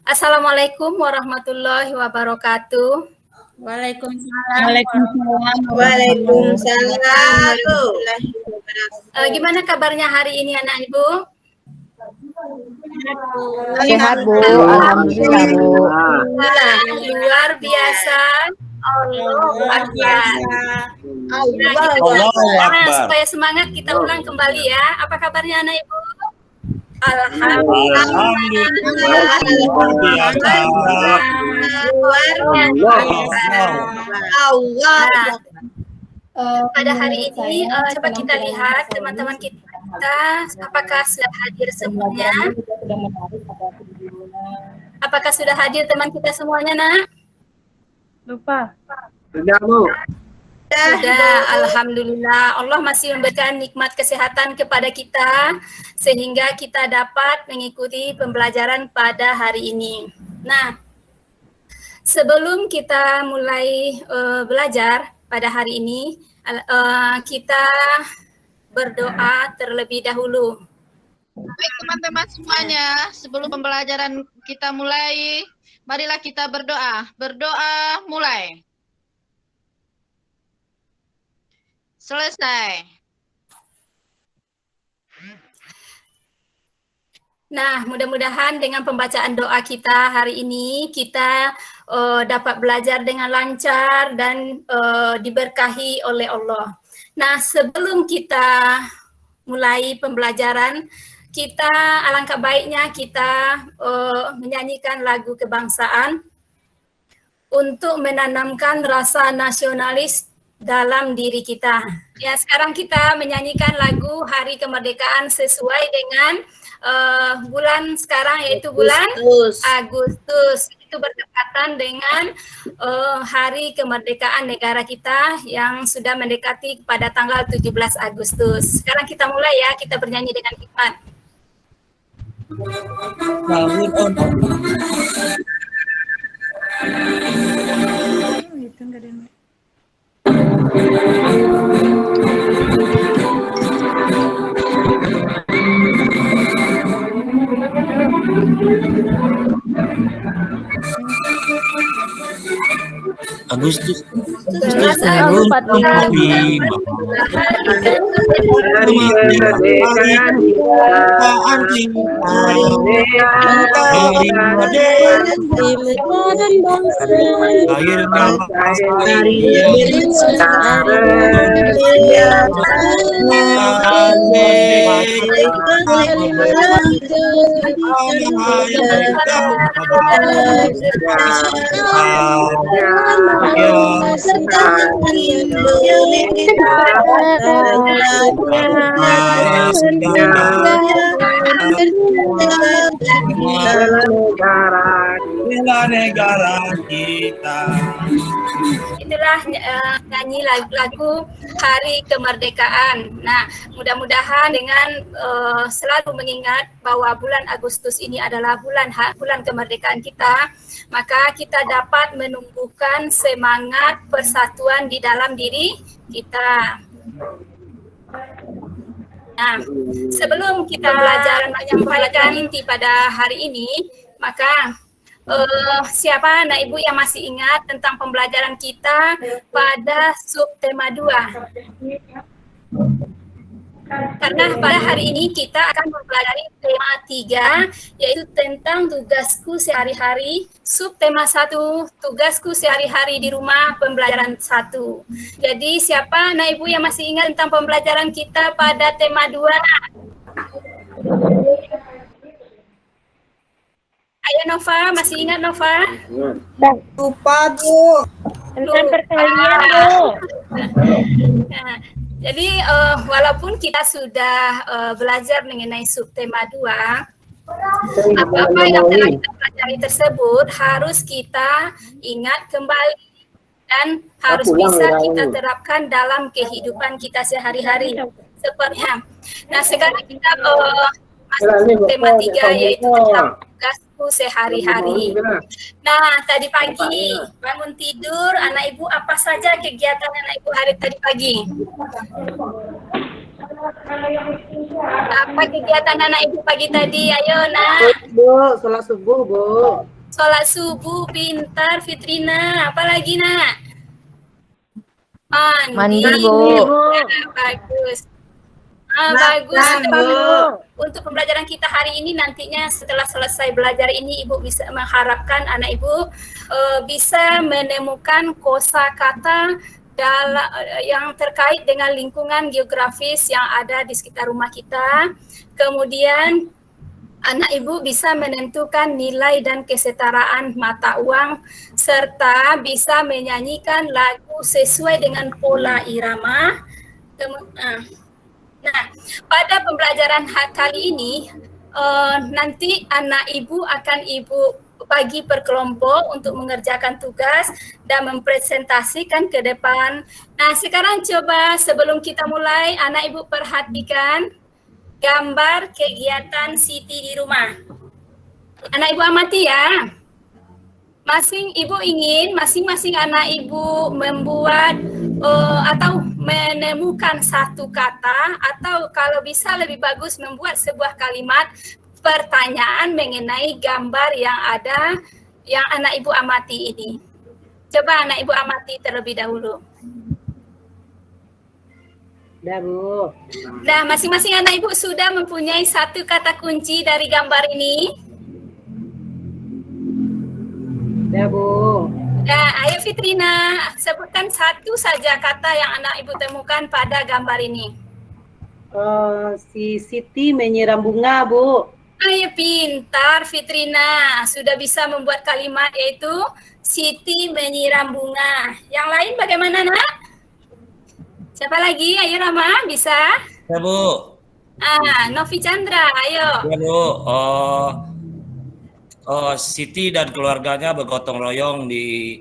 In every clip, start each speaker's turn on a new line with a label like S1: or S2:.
S1: Assalamualaikum warahmatullahi wabarakatuh.
S2: Waalaikumsalam.
S3: Waalaikumsalam.
S1: Gimana kabarnya hari ini anak ibu?
S4: Sehat Bu, alhamdulillah Bu.
S1: Luar biasa. Supaya semangat kita ulang kembali ya. Apa kabarnya anak ibu? Alhamdulillah. Pada hari ini coba kita lihat teman-teman kita apakah sudah hadir semuanya? Apakah sudah hadir teman kita semuanya, Nak?
S2: Lupa.
S3: Sudah, Bu.
S1: Sudah, alhamdulillah. Allah masih memberikan nikmat kesehatan kepada kita sehingga kita dapat mengikuti pembelajaran pada hari ini. Nah, sebelum kita mulai belajar pada hari ini, kita berdoa terlebih dahulu.
S5: Baik teman-teman semuanya, sebelum pembelajaran kita mulai, marilah kita berdoa. Berdoa mulai. Selesai.
S1: Nah, mudah-mudahan dengan pembacaan doa kita hari ini, kita dapat belajar dengan lancar dan diberkahi oleh Allah. Nah, sebelum kita mulai pembelajaran, kita alangkah baiknya kita menyanyikan lagu kebangsaan untuk menanamkan rasa nasionalis dalam diri kita. Ya, sekarang kita menyanyikan lagu Hari Kemerdekaan sesuai dengan bulan sekarang, yaitu bulan Agustus. Itu berdekatan dengan Hari Kemerdekaan negara kita yang sudah mendekati pada tanggal 17 Agustus. Sekarang kita mulai ya, kita bernyanyi dengan hikmat.
S6: Agustus
S1: tahun 45.
S6: negara kita.
S1: Itulah nyanyi lagu Hari Kemerdekaan. Nah, mudah-mudahan dengan selalu mengingat bahwa bulan Agustus ini adalah bulan kemerdekaan kita, maka kita dapat menumbuhkan semangat persatuan di dalam diri kita. Nah, sebelum kita belajar menyampaikan inti pada hari ini, maka siapa anak ibu yang masih ingat tentang pembelajaran kita pada subtema 2? Karena pada hari ini kita akan mempelajari tema 3, yaitu tentang tugasku sehari-hari. Subtema 1, tugasku sehari-hari di rumah, pembelajaran 1. Jadi siapa anak ibu yang masih ingat tentang pembelajaran kita pada tema 2? Ayo Nova, masih ingat Nova?
S3: Lupa, Bu.
S2: Tentang perkalian, Bu.
S1: Nah, jadi walaupun kita sudah belajar mengenai subtema 2, apa-apa yang telah kita pelajari tersebut harus kita ingat kembali dan harus bisa kita terapkan dalam kehidupan kita sehari-hari. Sepertinya. Nah, sekarang kita masuk tema 3, yaitu tentang tugasku sehari-hari. Nah, tadi pagi bangun tidur, anak ibu apa saja kegiatan anak ibu hari tadi pagi? Apa kegiatan anak ibu pagi tadi? Ayo, Nak.
S3: Bu, sholat subuh, Bu.
S1: Sholat subuh, pintar, Fitrina. Apalagi nak? Mandi.
S4: Mandi, Bu.
S1: Bagus. Bagus. Untuk pembelajaran kita hari ini nantinya setelah selesai belajar ini Ibu bisa mengharapkan anak Ibu bisa menemukan kosakata yang terkait dengan lingkungan geografis yang ada di sekitar rumah kita. Kemudian anak Ibu bisa menentukan nilai dan kesetaraan mata uang serta bisa menyanyikan lagu sesuai dengan pola irama. Nah, pada pembelajaran kali ini nanti anak Ibu akan Ibu bagi per kelompok untuk mengerjakan tugas dan mempresentasikan ke depan. Nah, sekarang coba sebelum kita mulai anak Ibu perhatikan gambar kegiatan Siti di rumah. Anak Ibu amati ya. Masing-masing anak Ibu membuat atau menemukan satu kata atau kalau bisa lebih bagus membuat sebuah kalimat pertanyaan mengenai gambar yang ada yang anak Ibu amati ini. Coba anak Ibu amati terlebih dahulu.
S2: Dah, Bu.
S1: Nah, masing-masing anak Ibu sudah mempunyai satu kata kunci dari gambar ini.
S2: Dah, Bu.
S1: Nah, ayo Fitrina, sebutkan satu saja kata yang anak Ibu temukan pada gambar ini.
S2: Si Siti menyiram bunga, Bu.
S1: Ayo pintar Fitrina, sudah bisa membuat kalimat yaitu Siti menyiram bunga. Yang lain bagaimana nak? Siapa lagi? Ayo Rama, bisa?
S6: Ya, Bu.
S1: Novi Chandra, ayo.
S6: Ya, Bu. Siti dan keluarganya bergotong royong di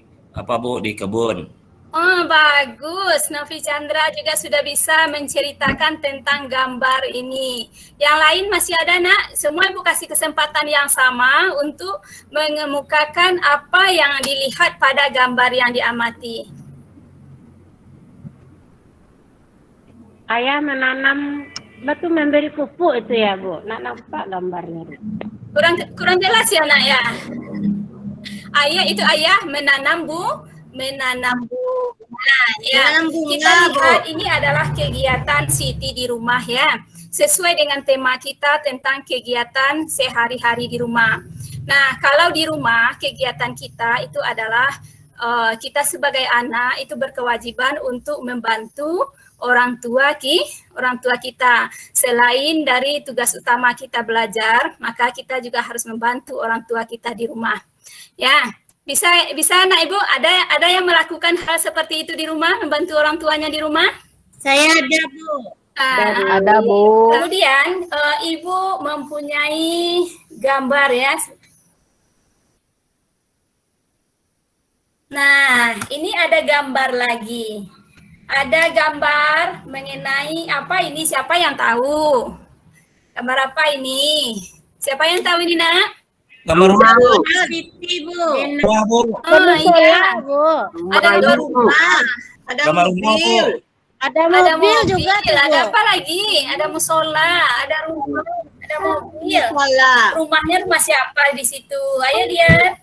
S6: di kebun.
S1: Oh, bagus. Novi Chandra juga sudah bisa menceritakan tentang gambar ini. Yang lain masih ada, nak? Semua Ibu kasih kesempatan yang sama untuk mengemukakan apa yang dilihat pada gambar yang diamati.
S2: Ayah menanam batu memberi pupuk itu ya, Bu. Nak nampak gambarnya.
S1: Kurang jelas ya, nak ya? Ayah menanam bunga. Nah, ya. Kita lihat ini adalah kegiatan Siti di rumah ya. Sesuai dengan tema kita tentang kegiatan sehari-hari di rumah. Nah, kalau di rumah kegiatan kita itu adalah kita sebagai anak itu berkewajiban untuk membantu orang tua kita. Selain dari tugas utama kita belajar, maka kita juga harus membantu orang tua kita di rumah. Ya, bisa anak Ibu ada yang melakukan hal seperti itu di rumah, membantu orang tuanya di rumah?
S2: Saya ada, Bu.
S4: Ada, Bu.
S1: Kemudian Ibu mempunyai gambar ya. Nah, ini ada gambar lagi. Ada gambar mengenai apa ini? Siapa yang tahu? Gambar apa ini? Siapa yang tahu ini, nak?
S6: Gambar rumah, Bu.
S2: Siti, Bu.
S6: Rumah, Bu.
S1: Iya.
S2: Bu.
S1: Ada dua rumah. Ada
S6: Gambar rumah, Bu.
S2: Ada mobil juga tuh, Bu.
S1: Ada apa lagi? Ada musola, ada rumah, ada mobil. Rumahnya rumah siapa di situ? Ayo lihat.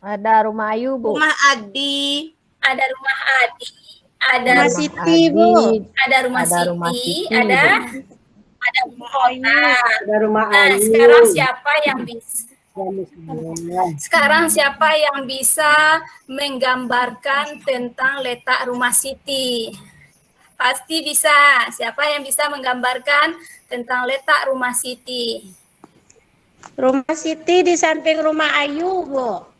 S4: Ada rumah Ayu, Bu.
S3: Rumah Adi.
S1: Ada rumah Adi. Ada
S2: Rumah Siti, Bu.
S1: Ada rumah Siti. Ada rumah Kota.
S2: Ada rumah
S1: Nah,
S2: Ayu.
S1: sekarang siapa yang bisa menggambarkan tentang letak rumah Siti? Pasti bisa. Siapa yang bisa menggambarkan tentang letak rumah Siti?
S2: Rumah Siti di samping rumah Ayu, Bu.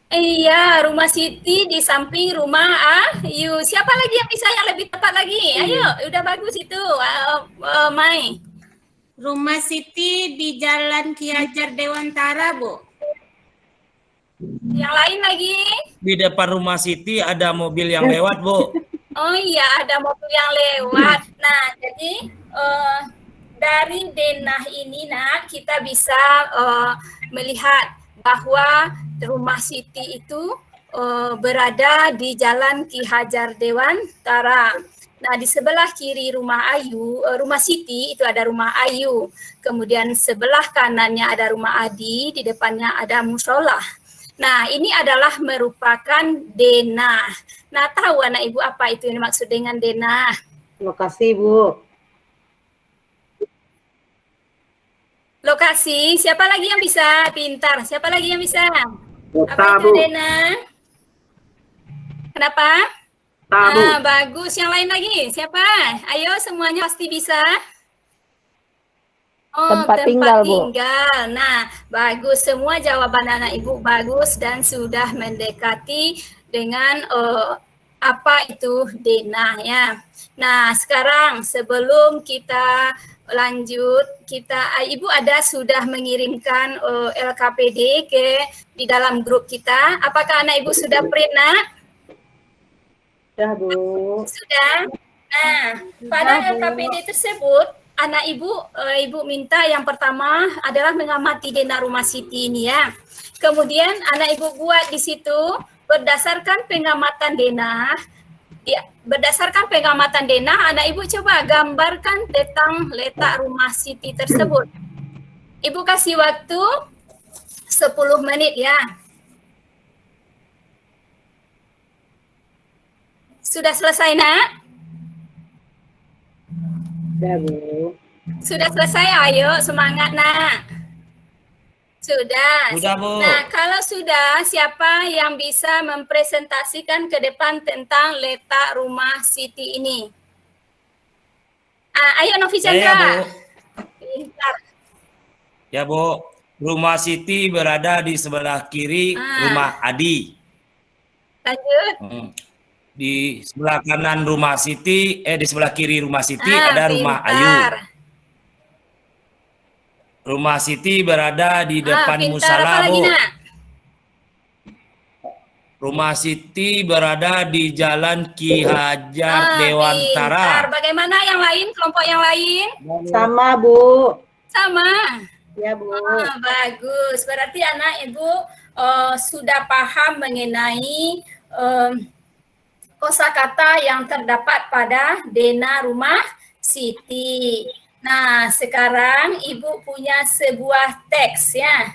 S1: Iya, rumah Siti di samping rumah Ayu. Siapa lagi yang bisa yang lebih tepat lagi? Ayo, udah bagus itu, Mai.
S2: Rumah Siti di Jalan Ki Hajar Dewantara, Bu.
S1: Yang lain lagi?
S6: Di depan rumah Siti ada mobil yang lewat, Bu.
S1: Oh iya, ada mobil yang lewat. Nah, jadi dari denah ini, nak, kita bisa melihat bahwa rumah Siti itu berada di Jalan Ki Hajar Dewantara. Nah, di sebelah kiri rumah Ayu, rumah Siti itu ada rumah Ayu. Kemudian sebelah kanannya ada rumah Adi, di depannya ada musola. Nah, ini adalah merupakan denah. Nah, tahu anak ibu apa itu yang dimaksud dengan denah?
S2: Lokasi, Bu.
S1: Lokasi, siapa lagi yang bisa? Pintar, siapa lagi yang bisa?
S3: Kota,
S1: Apa itu
S3: Bu.
S1: denah? Kenapa?
S3: Kota, Bu.
S1: Bagus. Yang lain lagi, siapa? Ayo, semuanya pasti bisa. Oh,
S4: Tempat tinggal, Bu.
S1: tinggal. Nah, bagus. Semua jawaban anak ibu bagus dan sudah mendekati dengan apa itu denah ya. Nah, sekarang sebelum kita lanjut, ibu ada sudah mengirimkan LKPD di dalam grup kita. Apakah anak ibu sudah print, Nak?
S2: Sudah, Bu.
S1: Sudah. Nah, pada LKPD tersebut anak ibu, ibu minta yang pertama adalah mengamati denah rumah Siti ini ya. Kemudian anak ibu buat di situ berdasarkan pengamatan denah. Ya, berdasarkan pengamatan denah, anak ibu coba gambarkan tentang letak rumah Siti tersebut. Ibu kasih waktu 10 menit ya. Sudah selesai, Nak?
S2: Sudah, Bu.
S1: Sudah selesai, ayo semangat, Nak. Sudah.
S6: Sudah, Bu.
S1: Nah, kalau sudah, siapa yang bisa mempresentasikan ke depan tentang letak rumah Siti ini? Ayo Novi
S6: Saya,
S1: Chandra.
S6: Bu.
S1: Pintar.
S6: Ya, Bu. Rumah Siti berada di sebelah kiri rumah Adi.
S1: Lanjut.
S6: Di sebelah kanan rumah Siti, di sebelah kiri rumah Siti ada rumah Ayu.
S1: Pintar.
S6: Rumah Siti berada di depan
S1: Pintar.
S6: musala,
S1: Apa lagi,
S6: Bu.
S1: Nak?
S6: Rumah Siti berada di Jalan Ki Hajar Dewantara.
S1: Pintar. Bagaimana yang lain, kelompok yang lain?
S2: Sama, Bu.
S1: Sama.
S2: Ya, Bu.
S1: Bagus. Berarti anak ibu sudah paham mengenai kosakata yang terdapat pada denah rumah Siti. Nah, sekarang ibu punya sebuah teks ya.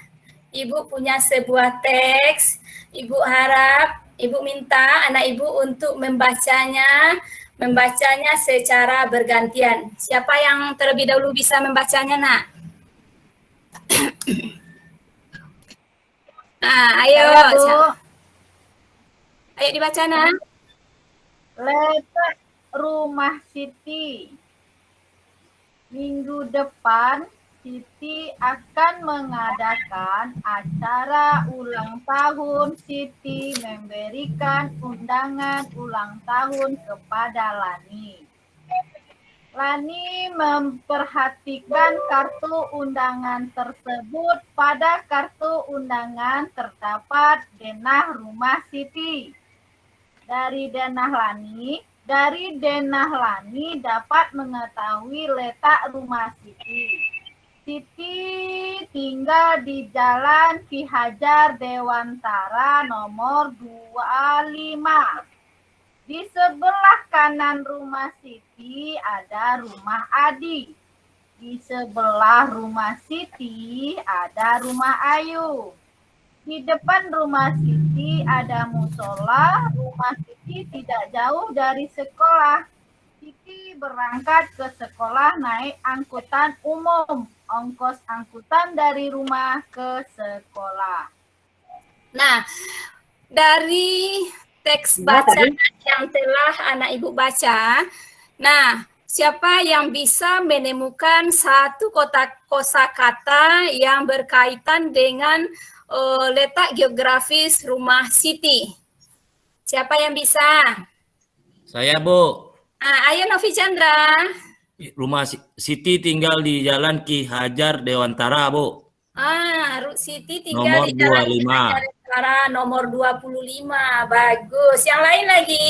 S1: Ibu punya sebuah teks. Ibu harap, ibu minta anak ibu untuk membacanya secara bergantian. Siapa yang terlebih dahulu bisa membacanya, Nak? Nah, ayo. Ayo dibaca, Nak.
S5: Letak rumah Siti. Minggu depan Siti akan mengadakan acara ulang tahun. Siti memberikan undangan ulang tahun kepada Lani. Lani memperhatikan kartu undangan tersebut. Pada kartu undangan terdapat denah rumah Siti. Dari denah Lani dapat mengetahui letak rumah Siti. Siti tinggal di Jalan Ki Hajar Dewantara nomor 25. Di sebelah kanan rumah Siti ada rumah Adi. Di sebelah rumah Siti ada rumah Ayu. Di depan rumah Siti ada musola. Rumah Siti tidak jauh dari sekolah. Siti berangkat ke sekolah naik angkutan umum. Ongkos angkutan dari rumah ke sekolah.
S1: Nah, dari teks bacaan yang telah anak ibu baca, nah, siapa yang bisa menemukan satu kosakata yang berkaitan dengan letak geografis rumah Siti? Siapa yang bisa?
S6: Saya, Bu.
S1: Ayo Novi Chandra.
S6: Rumah Siti tinggal di Jalan Ki Hajar Dewantara, Bu.
S1: Siti tinggal
S6: Nomor
S1: di Jalan
S6: 25.
S1: Ki Hajar Dewantara nomor 25. Bagus. Yang lain lagi?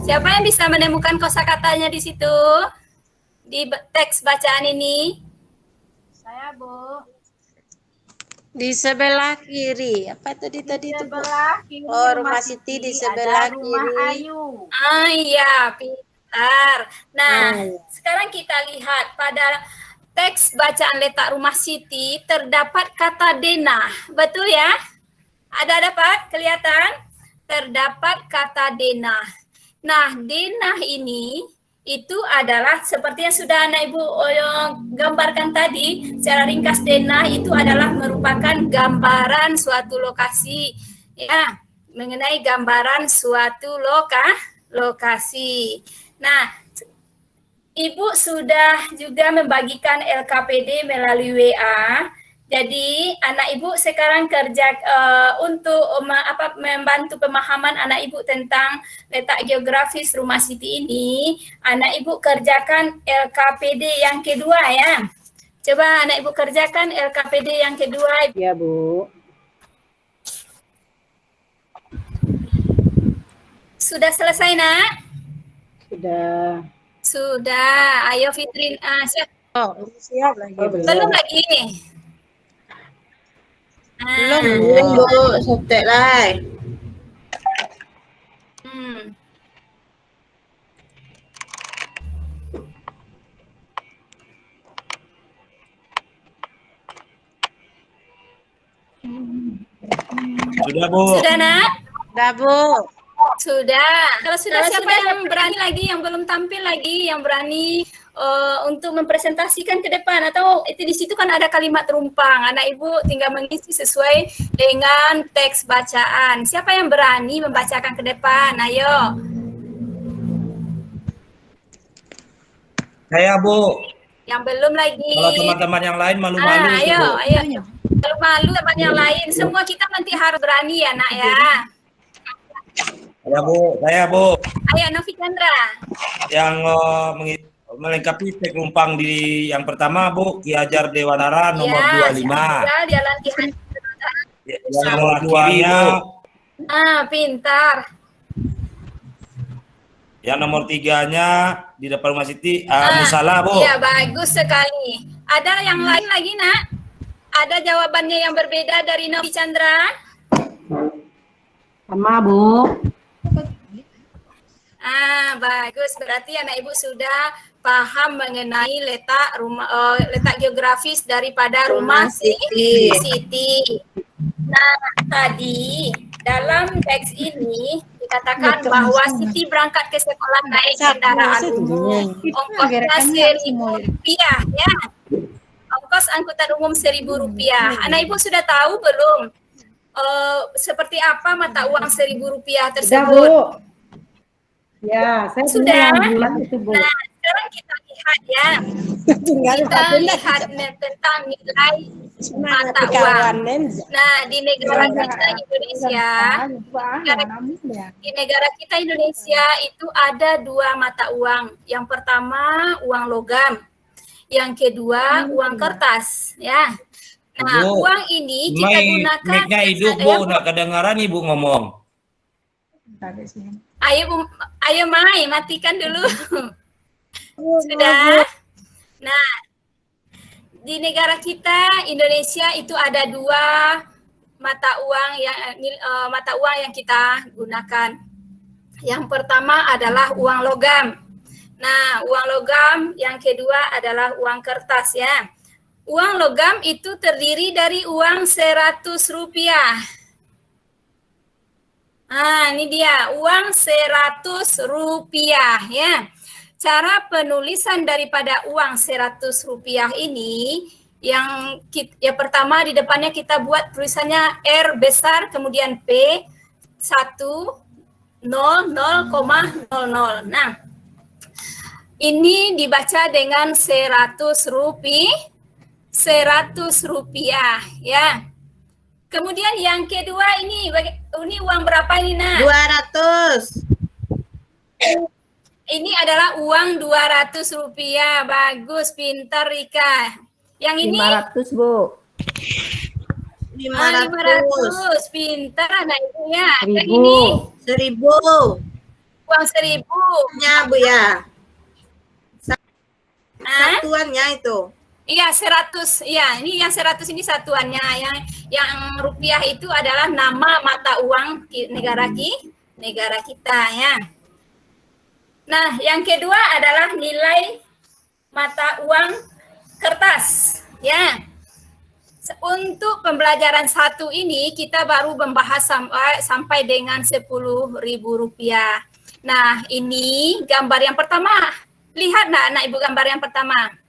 S1: Siapa yang bisa menemukan kosakatanya di situ? Di teks bacaan ini?
S5: Saya, Bu.
S7: Di sebelah kiri. Apa tadi itu, Bu?
S2: Kiri
S7: Oh, Rumah Siti di sebelah
S2: ada rumah
S7: kiri.
S2: Ayu.
S1: Ah iya, pintar. Nah,
S7: Oh, iya.
S1: sekarang kita lihat pada teks bacaan letak Rumah Siti terdapat kata denah. Betul ya? Ada dapat kelihatan? Terdapat kata denah. Nah, denah ini itu adalah seperti yang sudah anak ibu gambarkan tadi, secara ringkas denah itu adalah merupakan gambaran suatu lokasi, ya, mengenai gambaran suatu lokasi. Nah, ibu sudah juga membagikan LKPD melalui WA. Jadi anak ibu sekarang kerja untuk membantu pemahaman anak ibu tentang letak geografis Rumah Siti ini. Anak ibu kerjakan LKPD yang kedua ya. Coba anak ibu kerjakan LKPD yang kedua.
S2: Ya, Bu.
S1: Sudah selesai nak?
S2: Sudah.
S1: Sudah. Ayo Fitrin.
S7: Oh, siap lagi.
S1: Belum lagi.
S7: Belum, Bu. Sotek lah.
S6: Sudah, Bu.
S1: Sudah nak?
S7: Dah, Bu.
S1: Sudah. Kalau sudah siapa yang berani lagi, yang belum tampil lagi, yang berani untuk mempresentasikan ke depan, atau itu di situ kan ada kalimat rumpang. Anak ibu tinggal mengisi sesuai dengan teks bacaan. Siapa yang berani membacakan ke depan? Ayo.
S6: Saya, Bu.
S1: Yang belum lagi.
S6: Kalau teman-teman yang lain malu-malu itu,
S1: ayo,
S6: Bu.
S1: ayo. Malu teman yang lain. Semua kita nanti harus berani ya, nak ya.
S6: Saya, Bu.
S1: Ayo, Novi Chandra.
S6: Yang melengkapi teks rumpang di yang pertama, Bu, Ki Hajar Dewanara nomor 25.
S1: Ya, dia latihan.
S6: Yang nomor 2-nya,
S1: pintar.
S6: yang nomor 3-nya di depan Rumah Siti, Musala, Bu.
S1: Iya, bagus sekali. Ada yang lain lagi, nak? Ada jawabannya yang berbeda dari Novi Chandra?
S2: Sama, Bu.
S1: Bagus. Berarti anak ibu sudah paham mengenai letak letak geografis daripada Rumah Siti. Nah, tadi dalam teks ini dikatakan bahwa Siti berangkat ke sekolah naik kendaraan umum. Ongkosnya Rp1.000 ya. Ongkos angkutan umum Rp1.000. Anak ibu sudah tahu belum seperti apa mata uang Rp1.000 tersebut?
S2: Sudah, Bu. Ya, saya
S1: Sudah.
S2: Itu, Bu.
S1: Nah, sekarang kita lihat ya. Kita lihat tentang nilai mata uang. Nah, di negara kita Indonesia, itu ada 2 mata uang. Yang pertama uang logam, yang kedua uang kertas, ya. Nah,
S6: Bu,
S1: uang ini kita gunakan.
S6: Mic-nya hidup, Bu, udah kedengaran Ibu ngomong.
S1: Ayo Mai, matikan dulu. Sudah. Nah, di negara kita Indonesia itu ada 2 mata uang yang kita gunakan. Yang pertama adalah uang logam. Nah, uang logam yang kedua adalah uang kertas ya. Uang logam itu terdiri dari uang Rp100. Ini dia uang Rp100 ya. Cara penulisan daripada uang Rp100 ini yang pertama di depannya kita buat tulisannya R besar kemudian P 100,00. Nah, ini dibaca dengan Rp100 ya. Kemudian yang kedua ini uang berapa ini, Nak?
S7: 200.
S1: Ini adalah uang Rp200. Bagus, pintar Rika. Yang ini
S4: 500, Bu.
S1: 500. Pintar anak ibu ya. Yang
S4: 1.000.
S1: ini
S7: 1.000.
S1: uang 1.000.
S7: Ya, Bu ya.
S1: Hah?
S7: Satuannya itu.
S1: Iya 100, iya ini yang 100 ini satuannya, yang rupiah itu adalah nama mata uang negara kita ya. Nah yang kedua adalah nilai mata uang kertas ya. Untuk pembelajaran 1 ini kita baru membahas sampai dengan Rp10.000. Nah ini gambar yang pertama, lihat nggak anak ibu gambar yang pertama?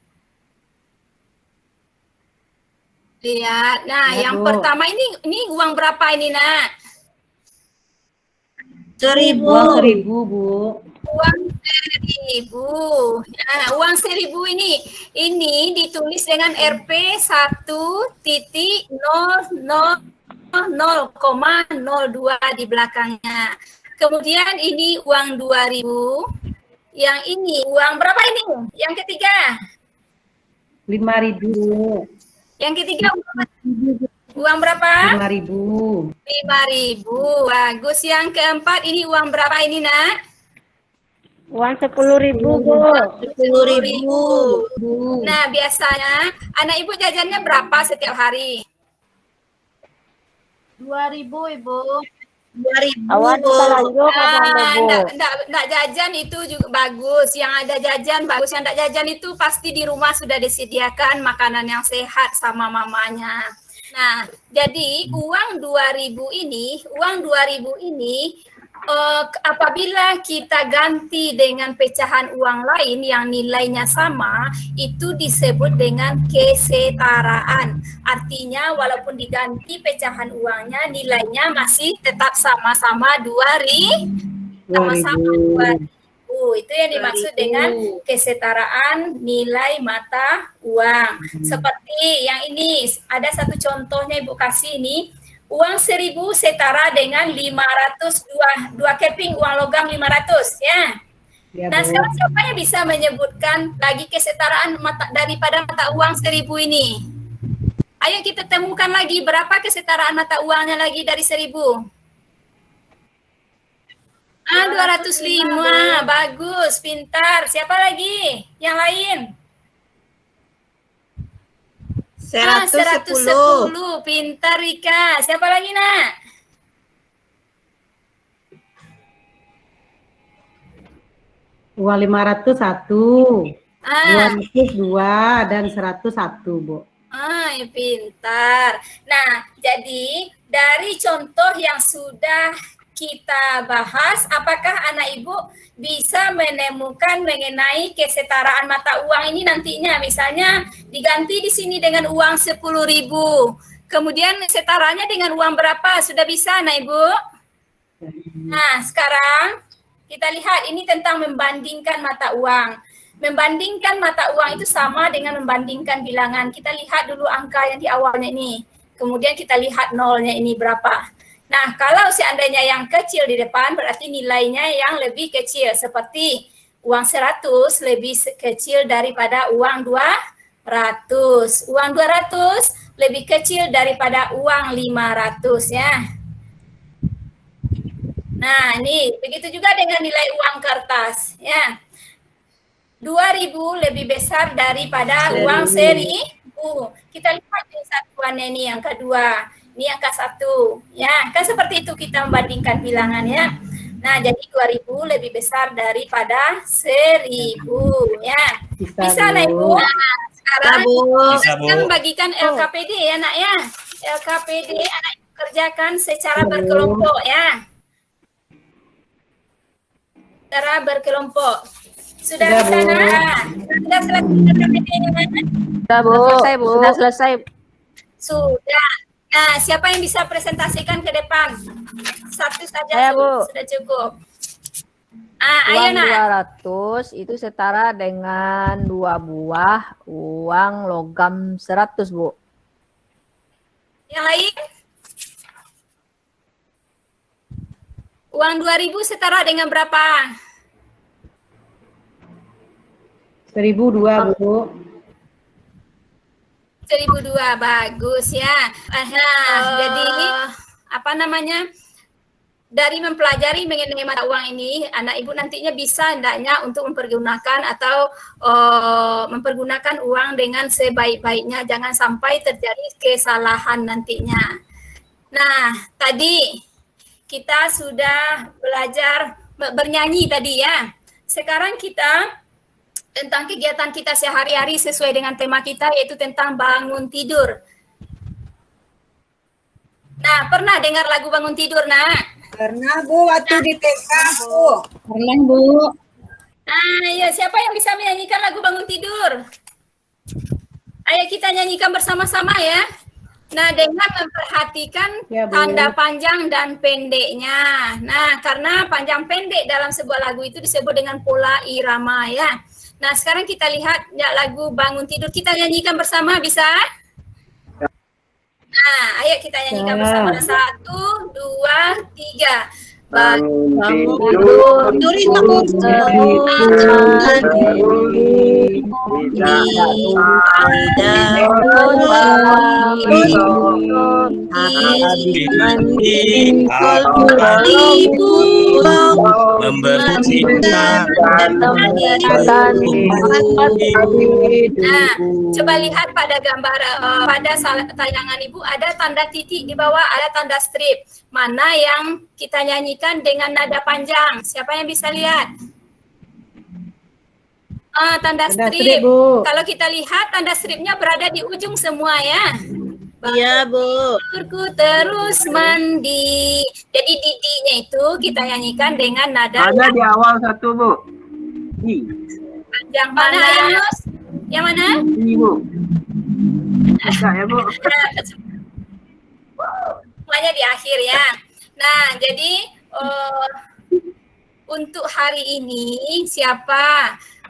S1: Lihat. Nah,
S2: Ya,
S1: yang
S2: Bu.
S1: pertama ini uang berapa ini, Nak?
S7: 1.000.
S2: Uang 1.000, Bu.
S1: Uang 1.000. Nah, uang 1.000 ini ditulis dengan Rp 1.00,02 di belakangnya. Kemudian ini uang 2.000. Yang ini uang berapa ini? Yang ketiga.
S2: 5.000.
S1: Yang ketiga uang berapa?
S2: 5.000.
S1: 5.000. Bagus. Yang keempat ini uang berapa ini, Nak?
S2: Uang 10.000, Bu.
S7: 10.000.
S1: Nah, biasanya anak ibu jajannya berapa setiap hari?
S5: 2.000 Ibu.
S7: 2.000.
S4: Awan kita lanjut
S1: Enggak jajan itu juga bagus. Yang ada jajan bagus. Yang enggak jajan itu pasti di rumah sudah disediakan makanan yang sehat sama mamanya. Nah, jadi uang 2.000 ini apabila kita ganti dengan pecahan uang lain yang nilainya sama, itu disebut dengan kesetaraan. Artinya walaupun diganti pecahan uangnya, nilainya masih tetap sama-sama 2.000. Sama-sama 2.000. Itu yang dimaksud dengan kesetaraan nilai mata uang. Seperti yang ini, ada satu contohnya Ibu kasih ini. Uang 1.000 setara dengan 500, dua keping uang logam 500 ya.
S2: Ya,
S1: Nah
S2: Bu.
S1: sekarang siapa yang bisa menyebutkan lagi kesetaraan daripada mata uang 1.000 ini? Ayo kita temukan lagi berapa kesetaraan mata uangnya lagi dari 1.000. 205. Bagus, pintar. Siapa lagi? Yang lain? 110. Pintar Rika. Siapa lagi, Nak?
S2: Uang 500 1.
S1: Ah,
S2: 200 2 dan 101, Bu.
S1: ya pintar. Nah, jadi dari contoh yang sudah kita bahas, apakah anak ibu bisa menemukan mengenai kesetaraan mata uang ini nantinya? Misalnya diganti di sini dengan uang 10.000. Kemudian setaranya dengan uang berapa? Sudah bisa anak ibu? Nah, sekarang kita lihat ini tentang membandingkan mata uang. Membandingkan mata uang itu sama dengan membandingkan bilangan. Kita lihat dulu angka yang di awalnya ini. Kemudian kita lihat nolnya ini berapa. Nah, kalau seandainya yang kecil di depan berarti nilainya yang lebih kecil. Seperti uang 100 lebih kecil daripada uang 200. Uang 200 lebih kecil daripada uang 500 ya. Nah, ini begitu juga dengan nilai uang kertas ya. 2.000 lebih besar daripada uang 1.000. Kita lihat di satuannya ini yang kedua. Ini angka 1, ya kan seperti itu kita membandingkan bilangannya. Nah, jadi 2.000 lebih besar daripada 1.000, ya. Bisa, Nak Ibu. Nah, sekarang kita akan membagikan LKPD ya, Nak ya. LKPD anak Ibu kerjakan secara berkelompok ya. Secara berkelompok. Sudah bisa, Nak? Sudah selesai LKPD-nya, Nak?
S4: Sudah, Bu. Selesai, Bu. Sudah selesai.
S1: Sudah. Nah, siapa yang bisa presentasikan ke depan? Satu saja
S4: Saya, Bu.
S1: sudah cukup. Ayo,
S4: Uang
S1: Nak.
S4: 200 itu setara dengan 2 buah uang logam 100, Bu.
S1: Yang lain? Uang 2.000 setara dengan berapa?
S2: 1.002, Bu.
S1: 1.002, bagus ya. Jadi apa namanya? dari mempelajari mengenai mata uang ini, anak ibu nantinya bisa hendaknya untuk mempergunakan atau mempergunakan uang dengan sebaik-baiknya, jangan sampai terjadi kesalahan nantinya. Nah, tadi kita sudah belajar bernyanyi tadi ya. Sekarang kita tentang kegiatan kita sehari-hari sesuai dengan tema kita, yaitu tentang bangun tidur. Nah, pernah dengar lagu bangun tidur, nak?
S7: Pernah Bu, waktu di TK Bu.
S2: Pernah, Bu.
S1: Ya, siapa yang bisa menyanyikan lagu bangun tidur? Ayo kita nyanyikan bersama-sama ya. Nah, dengan memperhatikan
S2: Ya, Bu.
S1: tanda panjang dan pendeknya. Nah, karena panjang pendek dalam sebuah lagu itu disebut dengan pola irama ya. Nah, sekarang kita lihat ya, lagu bangun tidur. Kita nyanyikan bersama, bisa? Nah, ayo kita nyanyikan bersama. 1, 2, 3.
S3: Bangun
S7: tidur, tulis aku.
S1: Nah, coba lihat pada gambar pada tayangan ibu ada tanda titik di bawah, ada tanda strip. Mana yang kita nyanyikan dengan nada panjang? Siapa yang bisa lihat? Tanda strip.
S2: Bu.
S1: Kalau kita lihat tanda stripnya berada di ujung semua ya.
S7: Iya Bu.
S1: Tidurku terus mandi. Jadi didinya itu kita nyanyikan dengan nada
S3: Ada di awal satu Bu.
S1: panjang. Mana Yunus? Yang mana?
S3: Ini Bu. Bisa ya Bu.
S1: Semuanya di akhir ya. Nah, jadi untuk hari ini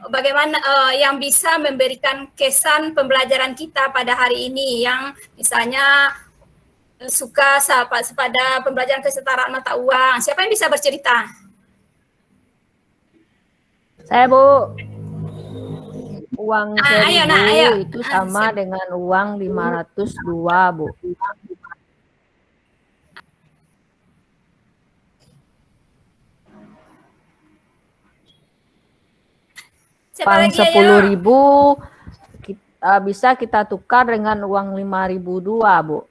S1: bagaimana yang bisa memberikan kesan pembelajaran kita pada hari ini, yang misalnya suka pada pembelajaran kesetaraan mata uang. Siapa yang bisa bercerita?
S4: Saya, Bu. Uang
S1: Ayo,
S4: 1.000
S1: nak, ayo.
S4: itu sama dengan uang 502, Bu.
S1: Siapa
S4: Uang
S1: lagi, ayo?
S4: 10.000 bisa kita tukar dengan uang 5.002, Bu.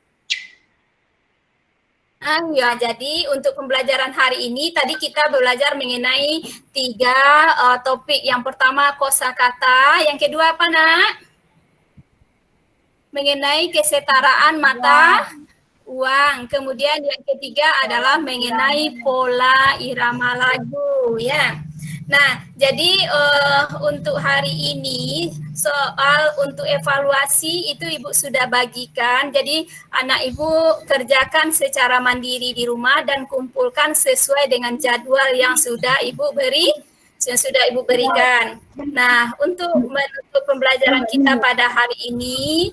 S1: Ya, jadi untuk pembelajaran hari ini tadi kita belajar mengenai 3 topik. Yang pertama kosakata, yang kedua apa, Nak? Mengenai kesetaraan mata uang. Kemudian yang ketiga adalah mengenai pola irama lagu ya. Nah, jadi untuk hari ini soal untuk evaluasi itu Ibu sudah bagikan. Jadi anak Ibu kerjakan secara mandiri di rumah dan kumpulkan sesuai dengan jadwal yang sudah Ibu berikan. Nah, untuk menutup pembelajaran kita pada hari ini,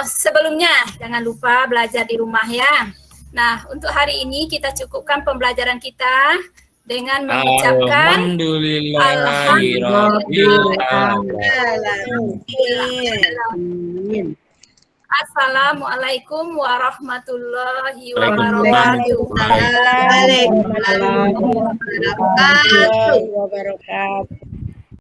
S1: sebelumnya jangan lupa belajar di rumah ya. Nah, untuk hari ini kita cukupkan pembelajaran kita dengan mengucapkan Assalamualaikum warahmatullahi wabarakatuh.
S7: Waalaikumsalam warahmatullahi wabarakatuh.